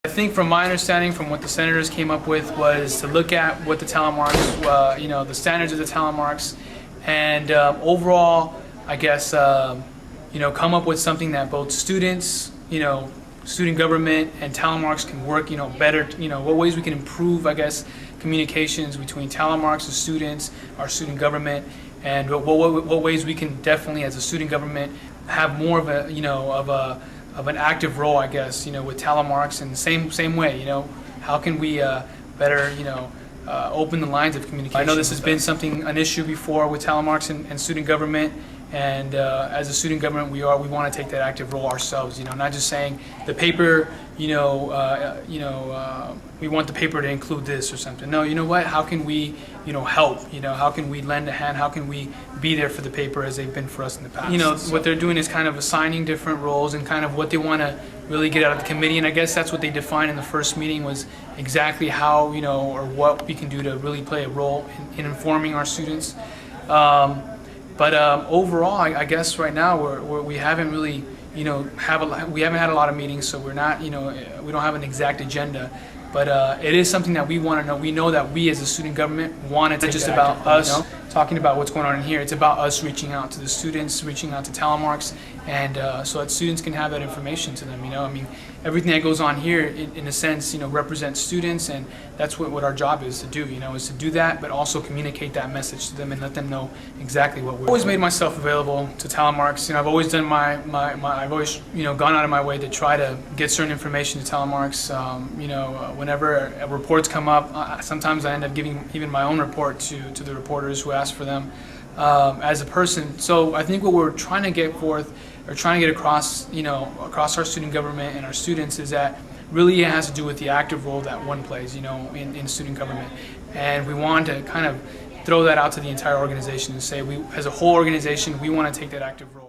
I think from my understanding, from what the senators came up with, was to look at what the Talon marks, the standards of the Talon marks, and overall, I guess, come up with something that both students, student government and Talon marks can work, better, what ways we can improve, I guess, communications between Talon marks and students, our student government, and what ways we can definitely, as a student government, have more of a, of an active role, I guess, with Talon marks, and same way, how can we better, open the lines of communication. I know this has been an issue before with Talon marks and student government, and as a student government, we want to take that active role ourselves. Not just saying the paper, we want the paper to include this or something. No, you know what? How can we, help? How can we lend a hand? How can we be there for the paper as they've been for us in the past? What they're doing is kind of assigning different roles and kind of what they want to really get out of the committee, and I guess that's what they defined in the first meeting, was exactly how, or what we can do to really play a role in informing our students. But overall, I guess right now we haven't really, we haven't had a lot of meetings, so we're not, we don't have an exact agenda. But it is something that we want to know. We know that we as a student government want to take just about us talking about what's going on in here. It's about us reaching out to the students, reaching out to Talon marks, and so that students can have that information to them. I mean, everything that goes on here, in a sense, represents students, and that's what our job is to do. Is to do that, but also communicate that message to them and let them know exactly what we're. I've always made myself available to Talon marks. I've always done I've always gone out of my way to try to get certain information to Talon marks. Whenever reports come up, sometimes I end up giving even my own report to the reporters who ask for them as a person. So I think what we're trying to get forth, or trying to get across, across our student government and our students, is that really it has to do with the active role that one plays, in student government. And we want to kind of throw that out to the entire organization and say, as a whole organization, we want to take that active role.